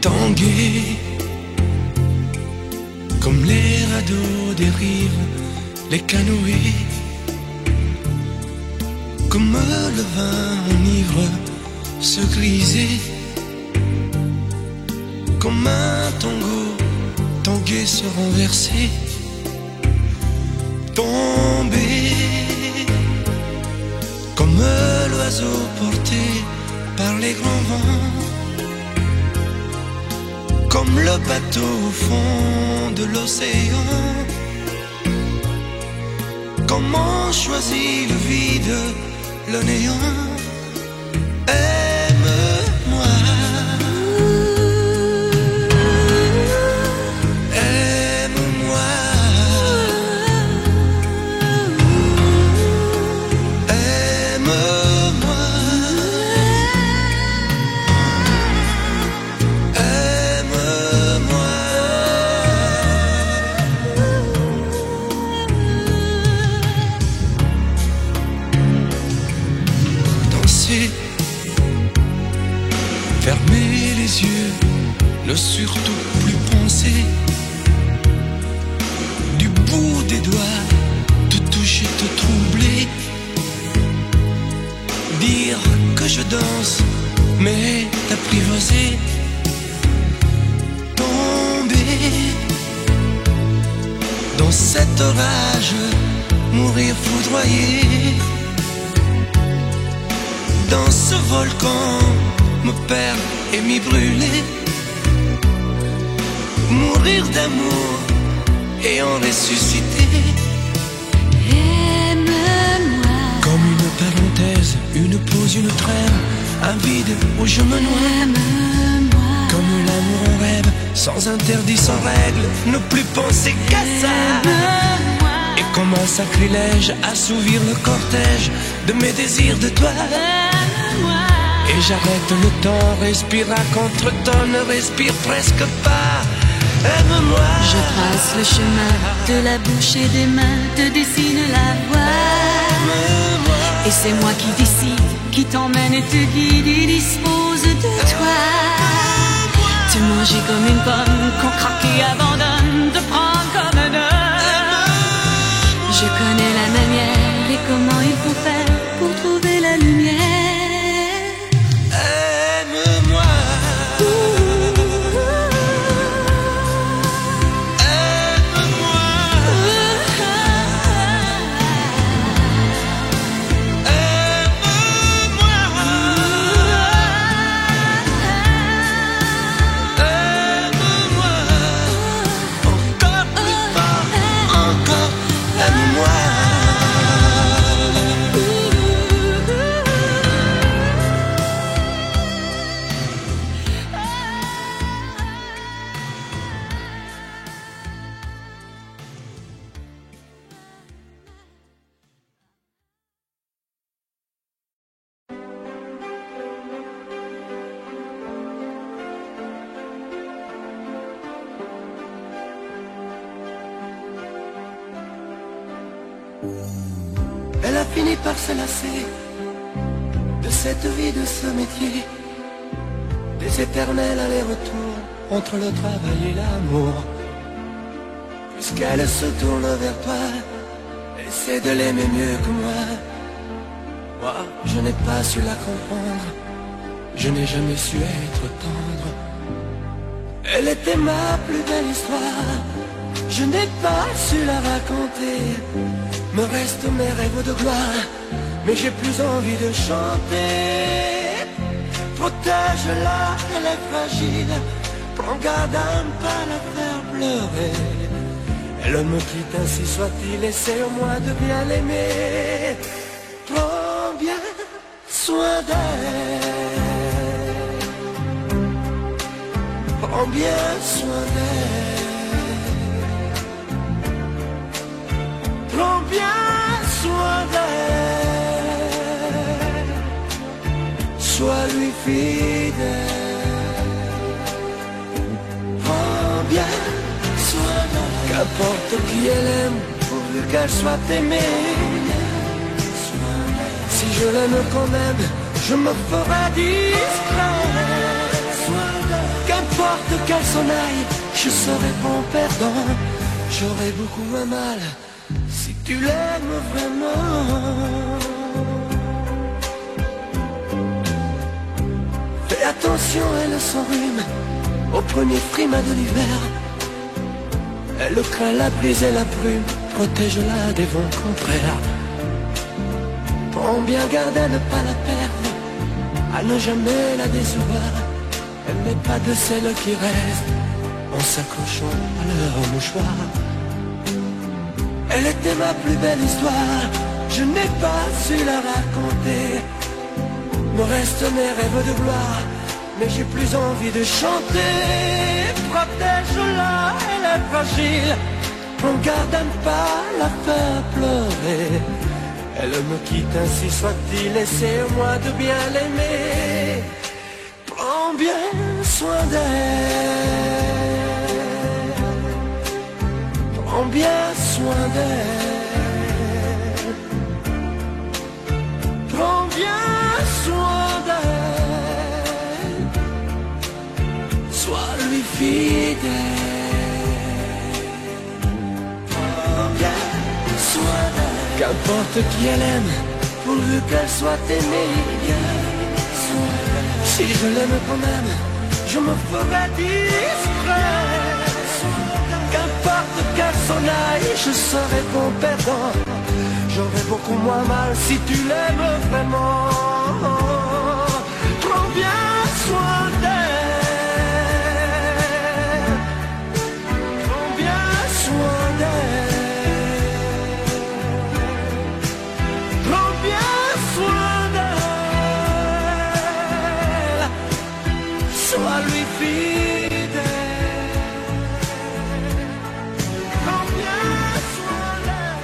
tanguer comme les radeaux des rives, les canoës, comme le vin enivre se griser, comme un tango tanguer se renverser, tomber comme l'oiseau porté par les grands vents, comme le bateau au fond de l'océan. Comment choisit le vide, le néant? Aime-moi, aime-moi, aime-moi, aime-moi. Danser, fermer les yeux, ne surtout plus penser, du bout des doigts, te toucher, te troubler, dire que je danse, mais t'apprivoiser, tomber dans cet orage, mourir foudroyé, dans ce volcan, me perdre et m'y brûler, mourir d'amour et en ressusciter. Aime-moi, Comme une parenthèse, une pause, une trêve, un vide où je me noie. aime-moi, Comme l'amour en rêve, sans interdit, sans règle, ne plus penser qu'à ça. aime-moi, Et comme un sacrilège, assouvir le cortège de mes désirs de toi. aime-moi. Et j'arrête le temps, respire à contre-temps, ne respire presque pas. Aime-moi. Je trace le chemin de la bouche et des mains, te dessine la voie. Aime-moi. Et c'est moi qui décide, qui t'emmène et te guide et dispose de toi. Te manger comme une pomme qu'on craque et abandonne, te prendre comme un homme. Je connais la manière et comment il faut faire pour trouver la lumière. Aime-moi. Elle a fini par se lasser de cette vie, de ce métier, des éternels allers-retours entre le travail et l'amour. Puisqu'elle se tourne vers toi, essaie de l'aimer mieux que moi. Moi, je n'ai pas su la comprendre, je n'ai jamais su être tendre. Elle était ma plus belle histoire, je n'ai pas su la raconter. Me restent mes rêves de gloire, mais j'ai plus envie de chanter. Protège-la, elle est fragile, prends garde à ne pas la faire pleurer. Elle me quitte, ainsi soit-il, essaie au moins de bien l'aimer. Prends bien soin d'elle, prends bien soin d'elle. Prends bien soin d'elle, sois lui fidèle. Prends bien soin d'elle, qu'importe qui elle aime, pourvu qu'elle soit aimée. Si je l'aime quand même, je me ferai discret. Qu'importe Qu'importe qu'elle s'en aille, je serai bon perdant. J'aurai beaucoup moins mal si tu l'aimes vraiment. Fais attention, elle s'enrhume au premier frima de l'hiver. Elle craint la brise et la brume, protège-la des vents contraires. Prends bien garde à ne pas la perdre, à ne jamais la décevoir. Elle n'est pas de celles qui restent en s'accrochant à leur mouchoir. Elle était ma plus belle histoire, je n'ai pas su la raconter. Me restent mes rêves de gloire, mais j'ai plus envie de chanter. Protège-la, elle est fragile, prends garde à ne pas la faire pleurer. Elle me quitte, ainsi soit-il, et c'est moi de bien l'aimer. Prends bien soin d'elle, prends bien soin d'elle, prends bien soin d'elle, sois lui fidèle. Prends bien soin d'elle, qu'importe qui elle aime, pourvu qu'elle soit aimée. Si je l'aime quand même, je me ferai discret. Qu'importe qu'elle s'en aille, je serai bon perdant. J'aurai beaucoup moins mal si tu l'aimes vraiment. Prends bien soin d'elle, prends bien soin d'elle, prends bien soin d'elle, sois lui fidèle. Prends bien soin d'elle.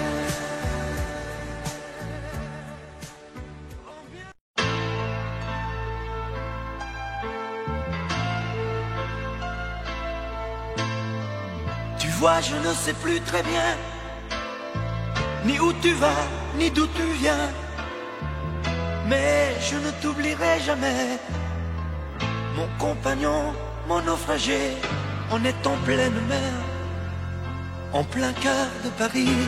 Tu vois, je ne sais plus très bien ni où tu vas, ni d'où tu viens, mais je ne t'oublierai jamais. Mon compagnon, mon naufragé, on est en pleine mer, en plein cœur de Paris.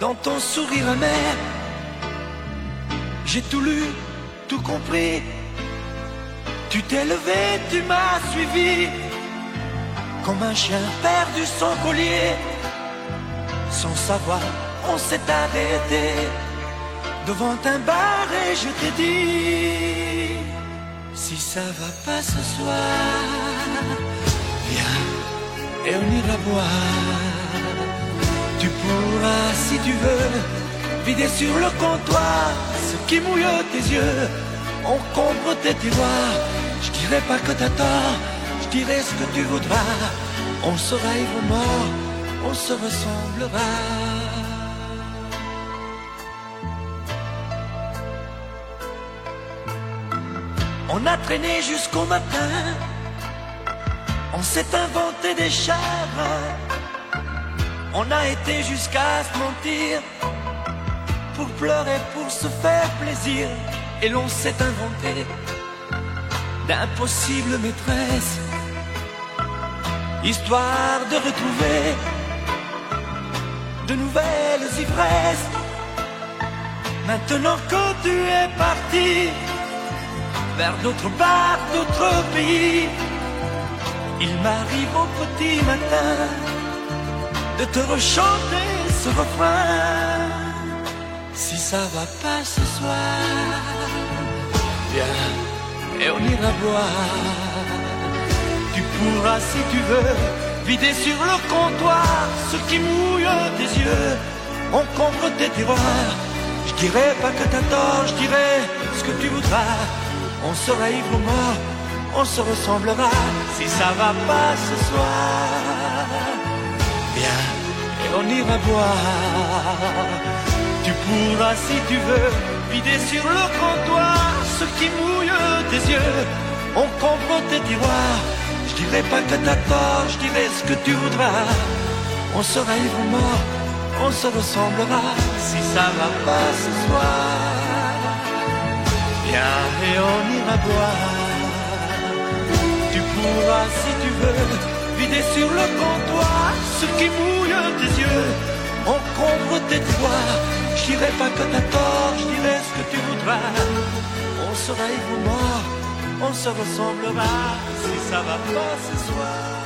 Dans ton sourire amer, j'ai tout lu, tout compris. Tu t'es levé, tu m'as suivi, comme un chien perdu son collier. Sans savoir, on s'est arrêté devant un bar et je t'ai dit: si ça va pas ce soir, viens et on ira boire. Tu pourras, si tu veux, vider sur le comptoir ce qui mouille tes yeux, encombre tes tiroirs. Je dirai pas que t'as tort, je dirai ce que tu voudras. On sera ivre mort, on se ressemblera. On a traîné jusqu'au matin, on s'est inventé des chagrins. On a été jusqu'à se mentir, pour pleurer, pour se faire plaisir. Et l'on s'est inventé d'impossibles maîtresses, histoire de retrouver de nouvelles ivresses. Maintenant que tu es parti vers d'autres bars, d'autres pays, il m'arrive au petit matin de te rechanter ce refrain. Si ça va pas ce soir, viens et on ira boire. Tu pourras, si tu veux, vider sur le comptoir ce qui mouille tes yeux, encombre tes tiroirs. Je dirai pas que t'as tort, je dirai ce que tu voudras. On sera ivre mort, on se ressemblera. Si ça va pas ce soir, viens et on ira boire. Tu pourras, si tu veux, vider sur le comptoir ce qui mouille tes yeux, encombre tes tiroirs. Je dirai pas que t'as tort, je dirai ce que tu voudras. On sera ivre mort, on se ressemblera. Si ça va pas ce soir, viens et on ira boire. mourras si tu veux, vider sur le comptoir ce qui mouille tes yeux. Encombre tes doigts, je dirai pas que t'as tort, je dirai ce que tu voudras. On sera ivre ou mort, on se ressemblera si ça va pas ce soir.